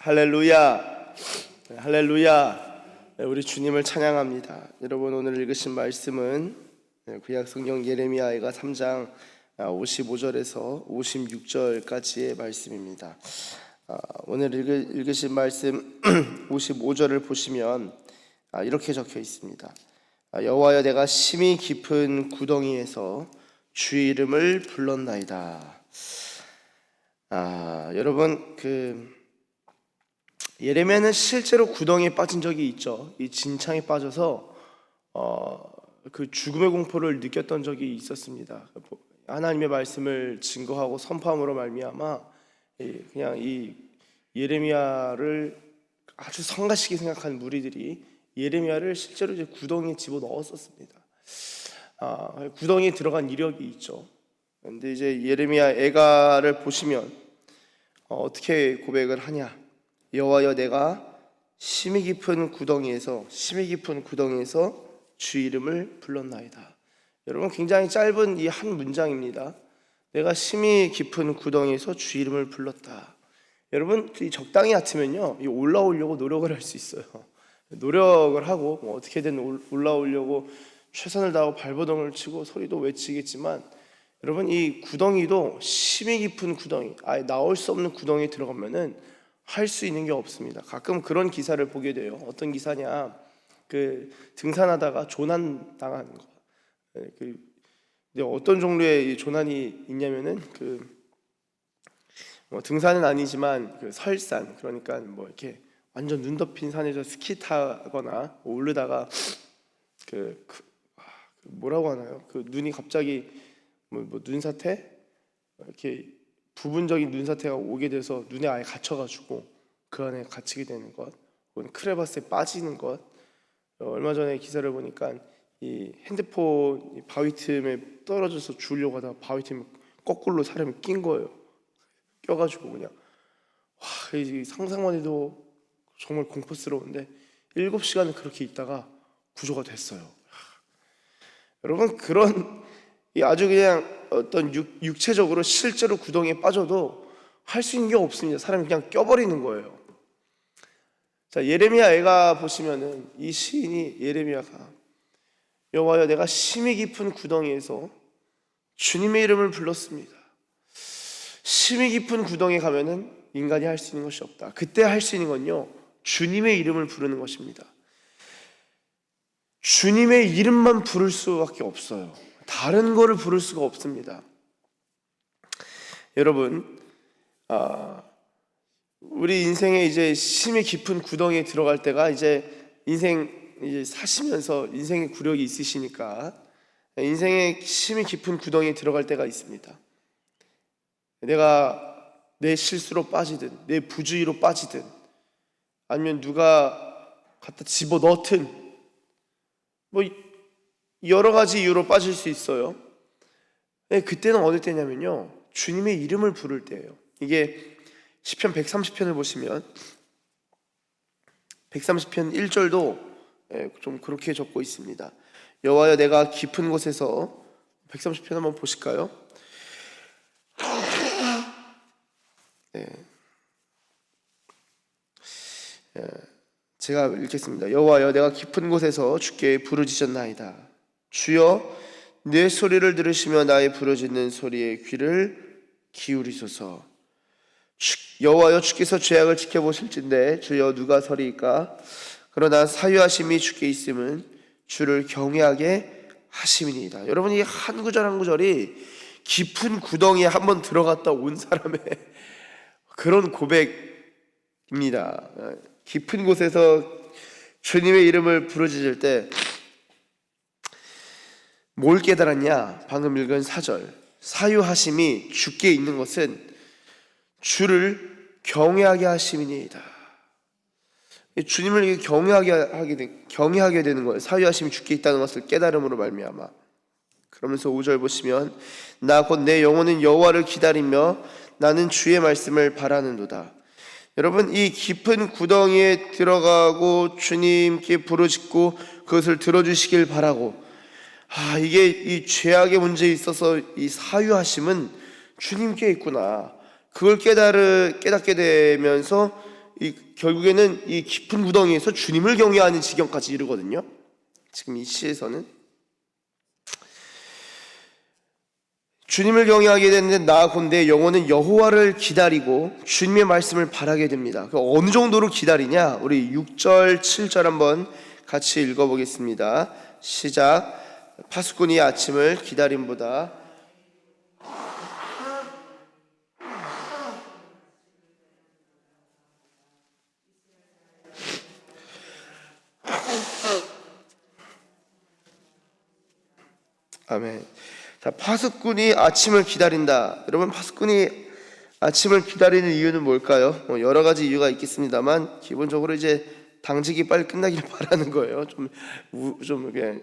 할렐루야, 할렐루야. 우리 주님을 찬양합니다. 여러분, 오늘 읽으신 말씀은 구약 성경 예레미야가 3장 55절에서 56절까지의 말씀입니다. 오늘 읽으신 말씀 55절을 보시면 이렇게 적혀 있습니다. 여호와여, 내가 심히 깊은 구덩이에서 주의 이름을 불렀나이다. 여러분, 예레미야는 실제로 구덩이에 빠진 적이 있죠. 이 진창에 빠져서 그 죽음의 공포를 느꼈던 적이 있었습니다. 하나님의 말씀을 증거하고 선포함으로 말미암아 그냥 이 예레미야를 아주 성가시게 생각한 무리들이 예레미야를 실제로 이제 구덩이에 집어 넣었었습니다. 구덩이에 들어간 이력이 있죠. 그런데 이제 예레미야 애가를 보시면 어떻게 고백을 하냐? 여호와여, 내가 심히 깊은 구덩이에서 주 이름을 불렀나이다. 여러분, 굉장히 짧은 이 한 문장입니다. 내가 심히 깊은 구덩이에서 주 이름을 불렀다. 여러분, 적당히 얕으면요, 올라오려고 노력을 할 수 있어요. 노력을 하고 어떻게든 올라오려고 최선을 다하고 발버둥을 치고 소리도 외치겠지만, 여러분, 이 구덩이도 심히 깊은 구덩이, 아예 나올 수 없는 구덩이에 들어가면은 할 수 있는 게 없습니다. 가끔 그런 기사를 보게 돼요. 어떤 기사냐, 등산하다가 조난 당하는 거. 근데 어떤 종류의 조난이 있냐면은 등산은 아니지만 설산, 그러니까 이렇게 완전 눈 덮인 산에서 스키 타거나 오르다가 뭐라고 하나요? 눈이 갑자기 눈사태, 이렇게 부분적인 눈사태가 오게 돼서 눈에 아예 갇혀가지고 그 안에 갇히게 되는 것, 혹은 크레바스에 빠지는 것. 얼마 전에 기사를 보니까 이 핸드폰 바위 틈에 떨어져서 죽으려고 하다가 바위 틈에 거꾸로 사람이 낀 거예요. 껴가지고 그냥 상상만 해도 정말 공포스러운데 7시간을 그렇게 있다가 구조가 됐어요. 여러분, 그런 아주 그냥 어떤 육체적으로 실제로 구덩이에 빠져도 할 수 있는 게 없습니다. 사람이 그냥 껴버리는 거예요. 자, 예레미야 애가 보시면은 이 시인이 예레미야가 여호와여, 내가 심히 깊은 구덩이에서 주님의 이름을 불렀습니다. 심히 깊은 구덩이에 가면은 인간이 할 수 있는 것이 없다. 그때 할 수 있는 건요, 주님의 이름을 부르는 것입니다. 주님의 이름만 부를 수밖에 없어요. 다른 거를 부를 수가 없습니다. 여러분, 우리 인생에 이제 심히 깊은 구덩이에 들어갈 때가 이제 사시면서 인생의 구력이 있으시니까 인생의 심히 깊은 구덩이에 들어갈 때가 있습니다. 내가 내 실수로 빠지든 내 부주의로 빠지든 아니면 누가 갖다 집어 넣든 여러 가지 이유로 빠질 수 있어요. 그때는 어느 때냐면요, 주님의 이름을 부를 때예요. 이게 시편 130편을 보시면 130편 1절도 좀 그렇게 적고 있습니다. 여호와여, 내가 깊은 곳에서 130편 한번 보실까요? 제가 읽겠습니다. 여호와여, 내가 깊은 곳에서 주께 부르짖었나이다. 주여, 내 소리를 들으시며 나의 부르짖는 소리에 귀를 기울이소서. 여호와여, 주께서 죄악을 지켜보실진데 주여 누가 서리이까? 그러나 사유하심이 주께 있음은 주를 경외하게 하심이니이다. 여러분, 이 한 구절 한 구절이 깊은 구덩이에 한번 들어갔다 온 사람의 그런 고백입니다. 깊은 곳에서 주님의 이름을 부르짖을 때 뭘 깨달았냐? 방금 읽은 4절, 사유하심이 주께 있는 것은 주를 경외하게 하심이니이다. 주님을 경외하게 되는 거예요. 사유하심이 주께 있다는 것을 깨달음으로 말미암아. 그러면서 5절 보시면 나 곧 내 영혼은 여호와를 기다리며 나는 주의 말씀을 바라는도다. 여러분, 이 깊은 구덩이에 들어가고 주님께 부르짖고 그것을 들어주시길 바라고, 이게 이 죄악의 문제에 있어서 이 사유하심은 주님께 있구나. 그걸 깨닫게 되면서 결국에는 이 깊은 구덩이에서 주님을 경외하는 지경까지 이르거든요. 지금 이 시에서는 주님을 경외하게 되는데 나아건대 영혼은 여호와를 기다리고 주님의 말씀을 바라게 됩니다. 어느 정도로 기다리냐? 우리 6절, 7절 한번 같이 읽어보겠습니다. 시작. 파수꾼이 아침을 기다림보다 아멘. 자, 파수꾼이 아침을 기다린다. 여러분, 파수꾼이 아침을 기다리는 이유는 뭘까요? 여러 가지 이유가 있겠습니다만 기본적으로 이제 당직이 빨리 끝나길 바라는 거예요. 좀 이렇게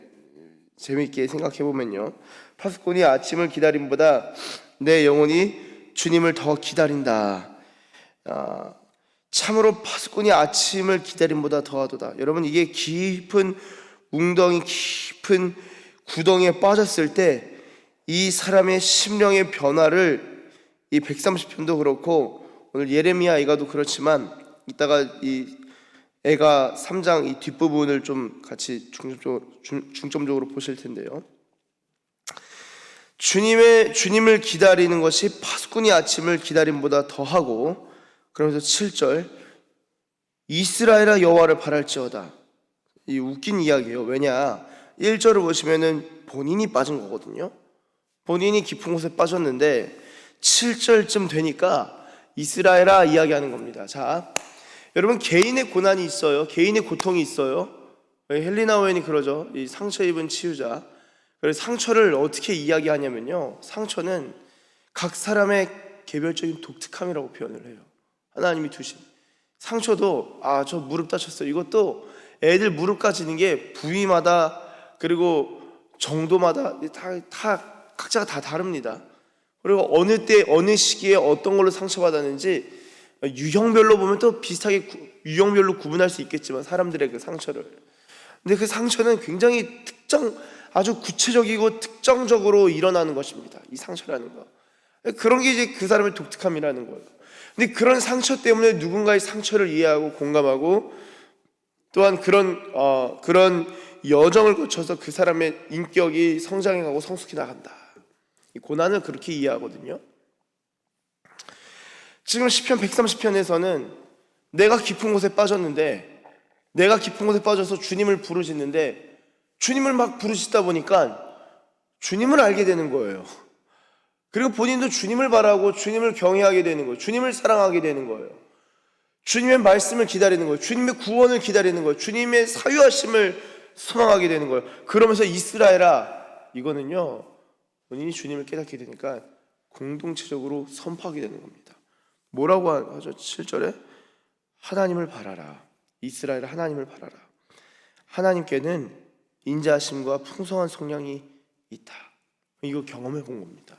재미있게 생각해 보면요. 파수꾼이 아침을 기다림보다 내 영혼이 주님을 더 기다린다. 참으로 파수꾼이 아침을 기다림보다 더하도다. 여러분, 이게 깊은 웅덩이, 깊은 구덩이에 빠졌을 때 이 사람의 심령의 변화를 이 130편도 그렇고 오늘 예레미야 애가도 그렇지만 이따가 이 애가 3장 이 뒷부분을 좀 같이 중점적으로 보실 텐데요. 주님을 기다리는 것이 파수꾼이 아침을 기다림보다 더하고, 그러면서 7절 이스라엘아 여호와를 바랄지어다. 이 웃긴 이야기예요. 왜냐, 1절을 보시면은 본인이 빠진 거거든요. 본인이 깊은 곳에 빠졌는데 7절쯤 되니까 이스라엘아 이야기하는 겁니다. 자, 여러분, 개인의 고난이 있어요. 개인의 고통이 있어요. 헬리나 오웬이 그러죠. 이 상처 입은 치유자. 그래서 상처를 어떻게 이야기하냐면요, 상처는 각 사람의 개별적인 독특함이라고 표현을 해요. 하나님이 두신 상처도, 저 무릎 다쳤어요, 이것도 애들 무릎 까지는 게 부위마다 그리고 정도마다 다 각자가 다 다릅니다. 그리고 어느 때 어느 시기에 어떤 걸로 상처받았는지 유형별로 보면 또 비슷하게 유형별로 구분할 수 있겠지만 사람들의 그 상처를, 근데 그 상처는 굉장히 아주 구체적이고 특정적으로 일어나는 것입니다. 이 상처라는 거, 그런 게 이제 그 사람의 독특함이라는 거예요. 근데 그런 상처 때문에 누군가의 상처를 이해하고 공감하고 또한 그런 여정을 거쳐서 그 사람의 인격이 성장해가고 성숙해 나간다. 이 고난을 그렇게 이해하거든요. 지금 시편 130편에서는 내가 깊은 곳에 빠졌는데, 내가 깊은 곳에 빠져서 주님을 부르짖는데 주님을 막 부르짖다 보니까 주님을 알게 되는 거예요. 그리고 본인도 주님을 바라고 주님을 경외하게 되는 거예요. 주님을 사랑하게 되는 거예요. 주님의 말씀을 기다리는 거예요. 주님의 구원을 기다리는 거예요. 주님의 사유하심을 소망하게 되는 거예요. 그러면서 이스라엘아, 이거는요, 본인이 주님을 깨닫게 되니까 공동체적으로 선포하게 되는 겁니다. 뭐라고 하죠? 7절에 하나님을 바라라. 이스라엘아, 하나님을 바라라. 하나님께는 인자하심과 풍성한 속량이 있다. 이거 경험해 본 겁니다.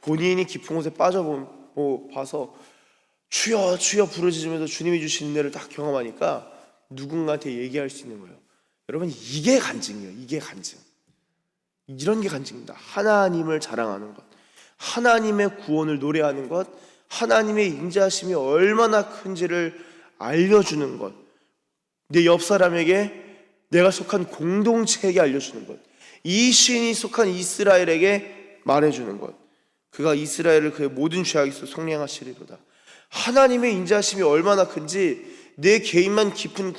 본인이 깊은 곳에 빠져봐서 주여 주여 부르짖으면서 주님이 주신 은혜를 딱 경험하니까 누군가한테 얘기할 수 있는 거예요. 여러분, 이게 간증이에요. 이게 간증. 이런 게 간증입니다. 하나님을 자랑하는 것, 하나님의 구원을 노래하는 것, 하나님의 인자하심이 얼마나 큰지를 알려주는 것, 내 옆 사람에게, 내가 속한 공동체에게 알려주는 것, 이 시인이 속한 이스라엘에게 말해주는 것, 그가 이스라엘을 그의 모든 죄악에서 속량하시리로다. 하나님의 인자하심이 얼마나 큰지 내 개인만 깊은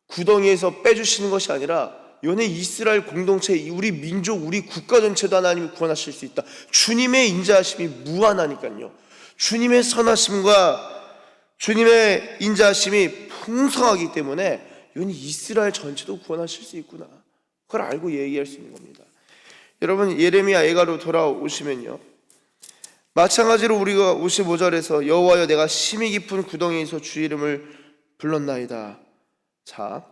구덩이에서 빼주시는 것이 아니라 연애 이스라엘 공동체, 우리 민족, 우리 국가 전체도 하나님이 구원하실 수 있다. 주님의 인자하심이 무한하니까요. 주님의 선하심과 주님의 인자하심이 풍성하기 때문에 이건 이스라엘 전체도 구원하실 수 있구나, 그걸 알고 얘기할 수 있는 겁니다. 여러분, 예레미야 애가로 돌아오시면요, 마찬가지로 우리가 55절에서 여호와여 내가 심히 깊은 구덩이에서 주 이름을 불렀나이다. 자,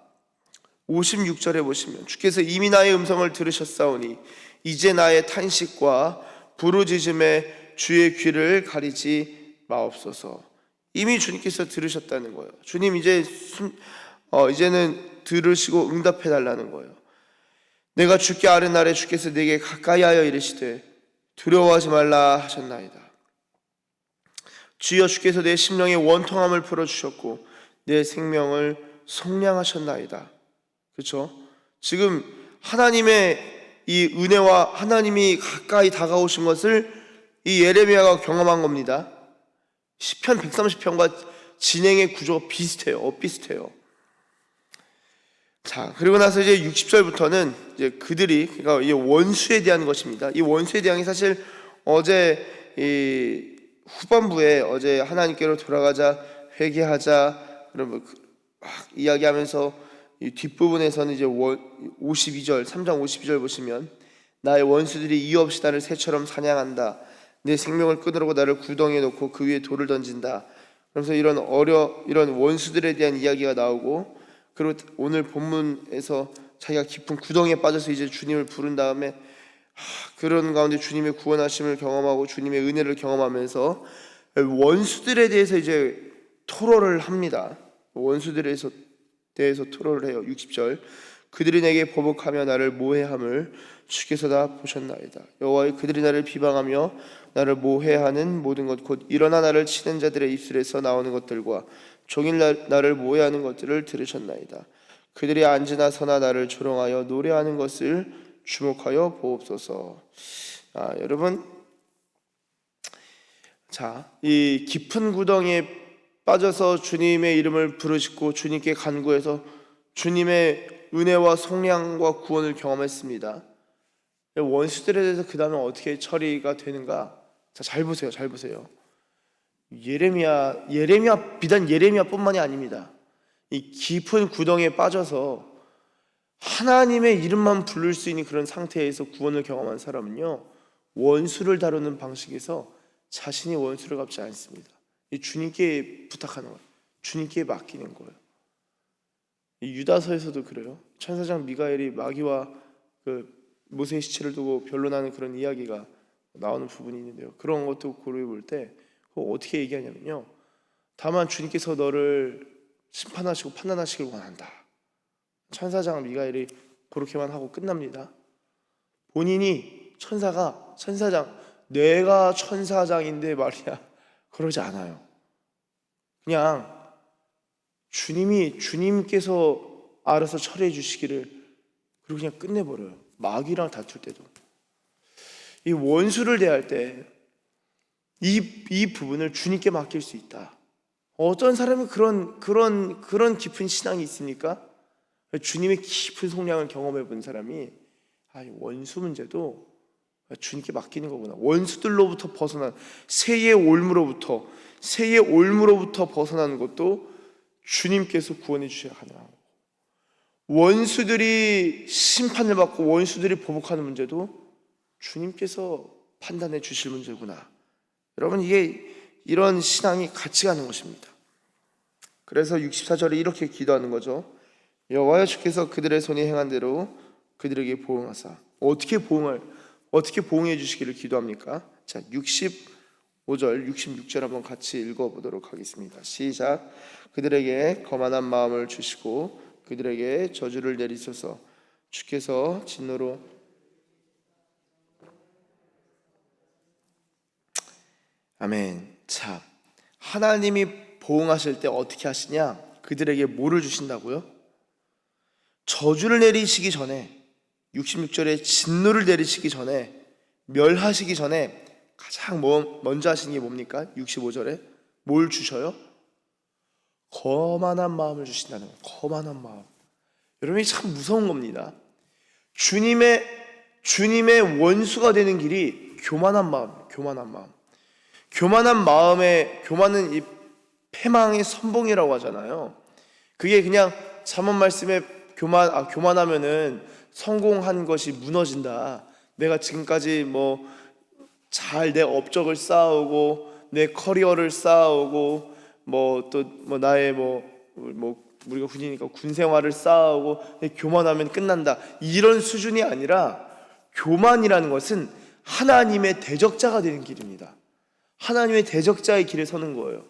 56절에 보시면 주께서 이미 나의 음성을 들으셨사오니 이제 나의 탄식과 부르짖음에 주의 귀를 가리지 마옵소서. 이미 주님께서 들으셨다는 거예요. 주님 이제는 들으시고 응답해 달라는 거예요. 내가 주께 아뢰는 날에 주께서 내게 가까이 하여 이르시되 두려워하지 말라 하셨나이다. 주여 주께서 내 심령의 원통함을 풀어주셨고 내 생명을 속량하셨나이다. 그렇죠? 지금 하나님의 이 은혜와 하나님이 가까이 다가오신 것을 이 예레미야가 경험한 겁니다. 시편 130편과 진행의 구조가 비슷해요. 자, 그리고 나서 이제 60절부터는 이제 그들이, 그러니까 이 원수에 대한 것입니다. 이 원수에 대한 게 사실 어제 이 후반부에 어제 하나님께로 돌아가자, 회개하자, 그러면 막 이야기하면서 이 뒷부분에서는 이제 52절, 3장 52절 보시면 나의 원수들이 이유 없이 나를 새처럼 사냥한다. 내 생명을 끊으려고 나를 구덩이에 놓고 그 위에 돌을 던진다. 그래서 이런 원수들에 대한 이야기가 나오고, 그리고 오늘 본문에서 자기가 깊은 구덩이에 빠져서 이제 주님을 부른 다음에 그런 가운데 주님의 구원하심을 경험하고 주님의 은혜를 경험하면서 원수들에 대해서 이제 토로를 합니다. 원수들에 대해서 토로를 해요. 60절, 그들이 내게 보복하며 나를 모해함을 주께서 다 보셨나이다. 여호와여, 그들이 나를 비방하며 나를 모해하는 모든 것, 곧 일어나 나를 치는 자들의 입술에서 나오는 것들과 종일 나를 모해하는 것들을 들으셨나이다. 그들이 앉으나 서나 나를 조롱하여 노래하는 것을 주목하여 보옵소서. 여러분, 자, 이 깊은 구덩이에 빠져서 주님의 이름을 부르짖고 주님께 간구해서 주님의 은혜와 속량과 구원을 경험했습니다. 원수들에 대해서 그 다음에 어떻게 처리가 되는가? 자, 잘 보세요. 비단 예레미야뿐만이 아닙니다. 이 깊은 구덩이에 빠져서 하나님의 이름만 부를 수 있는 그런 상태에서 구원을 경험한 사람은요, 원수를 다루는 방식에서 자신이 원수를 갚지 않습니다. 이 주님께 부탁하는 거예요. 주님께 맡기는 거예요. 이 유다서에서도 그래요. 천사장 미가엘이 마귀와 그 모세의 시체를 두고 변론하는 그런 이야기가 나오는 부분이 있는데요. 그런 것도 고려해 볼 때 어떻게 얘기하냐면요, 다만 주님께서 너를 심판하시고 판단하시길 원한다. 천사장 미가엘이 그렇게만 하고 끝납니다. 본인이 천사장, 내가 천사장인데 말이야, 그러지 않아요. 그냥 주님께서 알아서 처리해 주시기를, 그리고 그냥 끝내버려요. 마귀랑 다툴 때도. 이 원수를 대할 때 이 부분을 주님께 맡길 수 있다. 어떤 사람이 그런 깊은 신앙이 있습니까? 주님의 깊은 속량을 경험해 본 사람이 원수 문제도 주님께 맡기는 거구나. 원수들로부터 벗어난 새의 올무로부터 벗어나는 것도 주님께서 구원해 주셔야 하나. 원수들이 심판을 받고 원수들이 보복하는 문제도 주님께서 판단해 주실 문제구나. 여러분, 이런 신앙이 같이 가는 것입니다. 그래서 64절에 이렇게 기도하는 거죠. 여호와여, 주께서 그들의 손이 행한 대로 그들에게 보응하사. 어떻게 보응해 주시기를 기도합니까? 자, 65절, 66절 한번 같이 읽어보도록 하겠습니다. 시작. 그들에게 거만한 마음을 주시고 그들에게 저주를 내리소서. 주께서 진노로. 아멘. 자, 하나님이 보응하실 때 어떻게 하시냐? 그들에게 뭐를 주신다고요? 저주를 내리시기 전에, 66절에 진노를 내리시기 전에, 멸하시기 전에 가장 먼저 하시는 게 뭡니까? 65절에 뭘 주셔요? 거만한 마음을 주신다는 거예요. 거만한 마음. 여러분, 참 무서운 겁니다. 주님의 원수가 되는 길이 교만한 마음. 교만은 이 패망의 선봉이라고 하잖아요. 그게 그냥 잠언 말씀에 교만하면은 성공한 것이 무너진다. 내가 지금까지 내 업적을 쌓아오고 내 커리어를 쌓아오고 나의 우리가 군이니까 군 생활을 쌓아오고 교만하면 끝난다. 이런 수준이 아니라, 교만이라는 것은 하나님의 대적자가 되는 길입니다. 하나님의 대적자의 길에 서는 거예요.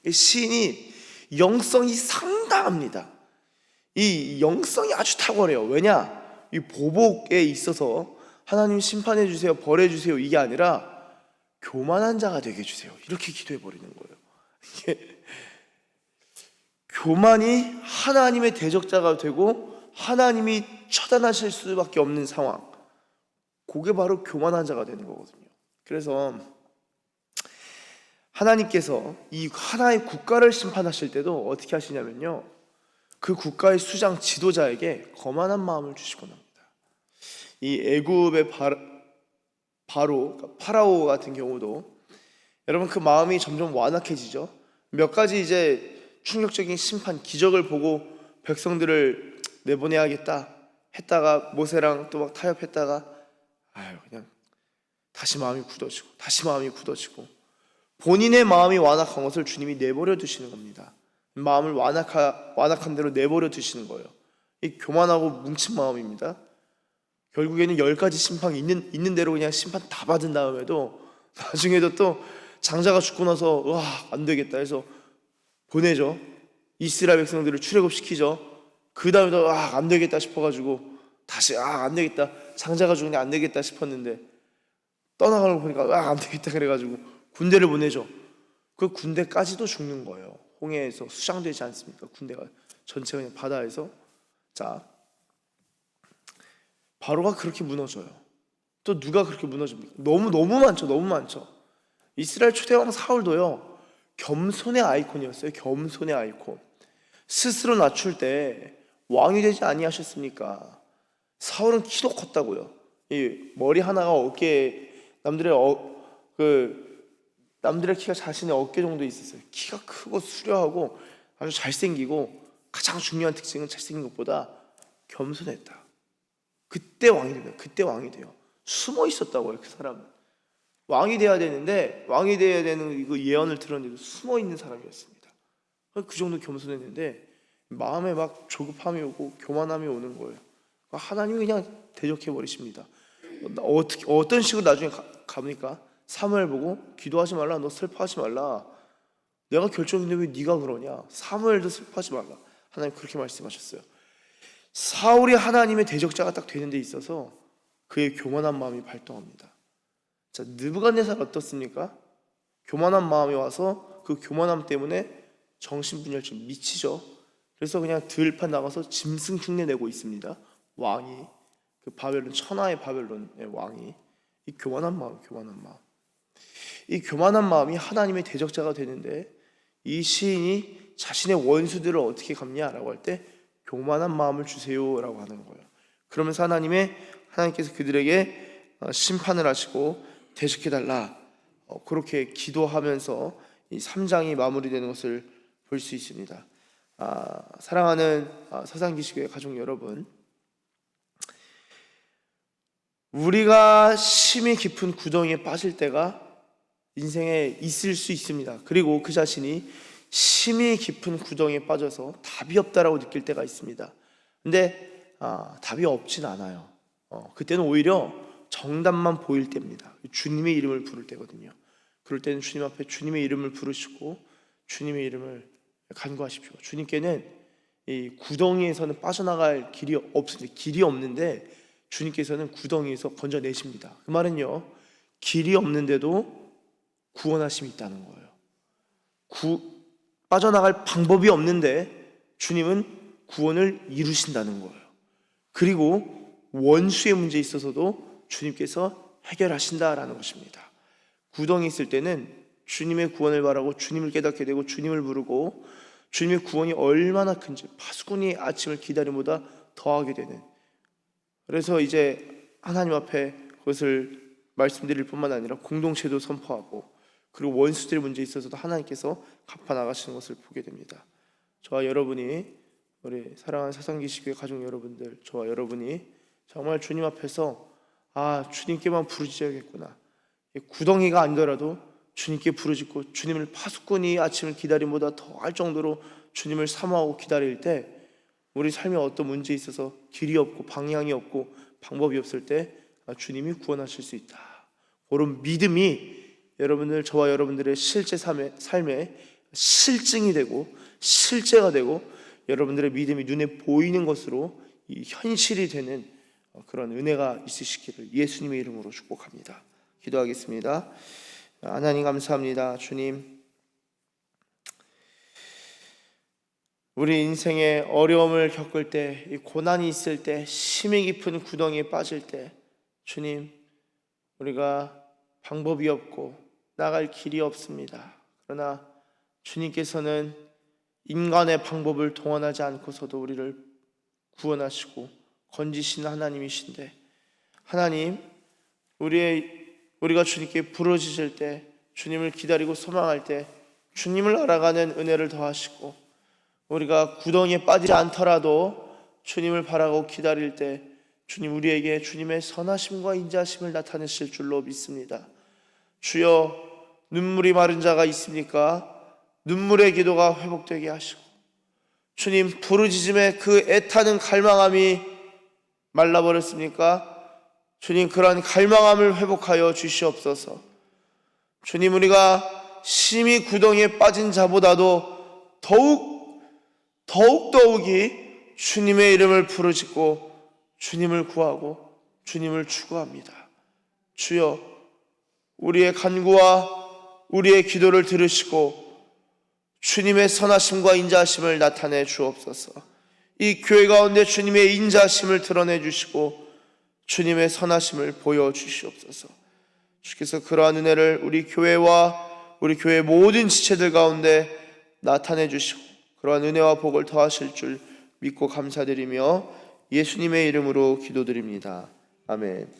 시인이 영성이 상당합니다. 이 영성이 아주 탁월해요. 왜냐? 이 보복에 있어서 하나님 심판해 주세요, 벌해 주세요, 이게 아니라 교만한 자가 되게 해주세요. 이렇게 기도해 버리는 거예요. 이게 교만이 하나님의 대적자가 되고 하나님이 처단하실 수밖에 없는 상황, 그게 바로 교만한 자가 되는 거거든요. 그래서 하나님께서 이 하나의 국가를 심판하실 때도 어떻게 하시냐면요, 그 국가의 수장 지도자에게 거만한 마음을 주시곤 합니다. 이 애굽의 파라오 같은 경우도 여러분 그 마음이 점점 완악해지죠. 몇 가지 이제 충격적인 심판 기적을 보고 백성들을 내보내야겠다 했다가 모세랑 또 막 타협했다가 그냥 다시 마음이 굳어지고 본인의 마음이 완악한 것을 주님이 내버려 두시는 겁니다. 마음을 완악한 대로 내버려 두시는 거예요. 이 교만하고 뭉친 마음입니다. 결국에는 10가지 심판이 있는 대로 그냥 심판 다 받은 다음에도 나중에도 또 장자가 죽고 나서 안 되겠다 해서 보내죠. 이스라엘 백성들을 출애굽시키죠. 그 다음에도 안 되겠다 싶어가지고 다시 안 되겠다, 장자가 죽으니 안 되겠다 싶었는데 떠나가는 거 보니까 안 되겠다 그래가지고 군대를 보내죠. 그 군대까지도 죽는 거예요. 홍해에서 수장되지 않습니까? 군대가 전체가 그냥 바다에서. 자, 바로가 그렇게 무너져요. 또 누가 그렇게 무너집니까? 너무 많죠. 이스라엘 초대왕 사울도요, 겸손의 아이콘이었어요. 겸손의 아이콘. 스스로 낮출 때 왕이 되지 아니하셨습니까? 사울은 키도 컸다고요. 이 머리 하나가 어깨에 남들의 키가 자신의 어깨 정도 있었어요. 키가 크고 수려하고 아주 잘생기고 가장 중요한 특징은 잘생긴 것보다 겸손했다. 그때 왕이 됩니다. 그때 왕이 돼요. 숨어 있었다고요. 그 사람은 왕이 돼야 되는데, 왕이 돼야 되는 이거 예언을 들었는데도 숨어 있는 사람이었습니다. 그 정도 겸손했는데 마음에 막 조급함이 오고 교만함이 오는 거예요. 하나님이 그냥 대적해 버리십니다. 어떤 식으로 나중에 가보니까 사무엘 보고 기도하지 말라, 너 슬퍼하지 말라, 내가 결정했는데 왜 네가 그러냐, 사무엘도 슬퍼하지 말라, 하나님 그렇게 말씀하셨어요. 사울이 하나님의 대적자가 딱 되는 데 있어서 그의 교만한 마음이 발동합니다. 자, 느부갓네살 어떻습니까? 교만한 마음이 와서 그 교만함 때문에 정신분열증 미치죠. 그래서 그냥 들판 나가서 짐승 흉내 내고 있습니다. 왕이, 그 바벨론, 천하의 바벨론의 왕이. 이 교만한 마음. 이 교만한 마음이 하나님의 대적자가 되는데, 이 시인이 자신의 원수들을 어떻게 갚냐라고 할 때 교만한 마음을 주세요라고 하는 거예요. 그러면서 하나님께서 그들에게 심판을 하시고 대적해달라, 그렇게 기도하면서 이 3장이 마무리되는 것을 볼 수 있습니다. 사랑하는 사상기시교회 가족 여러분, 우리가 심히 깊은 구덩이에 빠질 때가 인생에 있을 수 있습니다. 그리고 그 자신이 심히 깊은 구덩이에 빠져서 답이 없다라고 느낄 때가 있습니다. 근데 답이 없진 않아요. 그때는 오히려 정답만 보일 때입니다. 주님의 이름을 부를 때거든요. 그럴 때는 주님 앞에 주님의 이름을 부르시고 주님의 이름을 간구하십시오. 주님께는 이 구덩이에서는 빠져나갈 길이 없습니다. 길이 없는데 주님께서는 구덩이에서 건져내십니다. 그 말은요, 길이 없는데도 구원하심이 있다는 거예요. 빠져나갈 방법이 없는데 주님은 구원을 이루신다는 거예요. 그리고 원수의 문제에 있어서도 주님께서 해결하신다라는 것입니다. 구덩이 있을 때는 주님의 구원을 바라고 주님을 깨닫게 되고 주님을 부르고 주님의 구원이 얼마나 큰지 파수꾼이 아침을 기다림보다 더하게 되는, 그래서 이제 하나님 앞에 그것을 말씀드릴 뿐만 아니라 공동체도 선포하고 그리고 원수들의 문제에 있어서도 하나님께서 갚아나가시는 것을 보게 됩니다. 저와 여러분이, 우리 사랑하는 사상기시교회 가족 여러분들, 저와 여러분이 정말 주님 앞에서 주님께만 부르짖어야겠구나, 구덩이가 아니더라도 주님께 부르짖고 주님을 파수꾼이 아침을 기다림보다 더할 정도로 주님을 사모하고 기다릴 때 우리 삶에 어떤 문제에 있어서 길이 없고 방향이 없고 방법이 없을 때 주님이 구원하실 수 있다, 그런 믿음이 여러분들, 저와 여러분들의 실제 삶에 실증이 되고 실제가 되고 여러분들의 믿음이 눈에 보이는 것으로 이 현실이 되는 그런 은혜가 있으시기를 예수님의 이름으로 축복합니다. 기도하겠습니다. 하나님 감사합니다. 주님, 우리 인생에 어려움을 겪을 때, 이 고난이 있을 때, 심히 깊은 구덩이에 빠질 때, 주님, 우리가 방법이 없고 나갈 길이 없습니다. 그러나 주님께서는 인간의 방법을 동원하지 않고서도 우리를 구원하시고 건지시는 하나님이신데, 하나님, 우리가 주님께 부르짖을 때, 주님을 기다리고 소망할 때 주님을 알아가는 은혜를 더하시고, 우리가 구덩이에 빠지지 않더라도 주님을 바라고 기다릴 때 주님, 우리에게 주님의 선하심과 인자하심을 나타내실 줄로 믿습니다. 주여, 눈물이 마른 자가 있습니까? 눈물의 기도가 회복되게 하시고, 주님, 부르짖음에 그 애타는 갈망함이 말라버렸습니까? 주님, 그러한 갈망함을 회복하여 주시옵소서. 주님, 우리가 심히 구덩이에 빠진 자보다도 더욱이 주님의 이름을 부르짖고 주님을 구하고 주님을 추구합니다. 주여, 우리의 간구와 우리의 기도를 들으시고 주님의 선하심과 인자하심을 나타내 주옵소서. 이 교회 가운데 주님의 인자하심을 드러내 주시고 주님의 선하심을 보여주시옵소서. 주께서 그러한 은혜를 우리 교회와 우리 교회 모든 지체들 가운데 나타내 주시고 그러한 은혜와 복을 더하실 줄 믿고 감사드리며 예수님의 이름으로 기도드립니다. 아멘.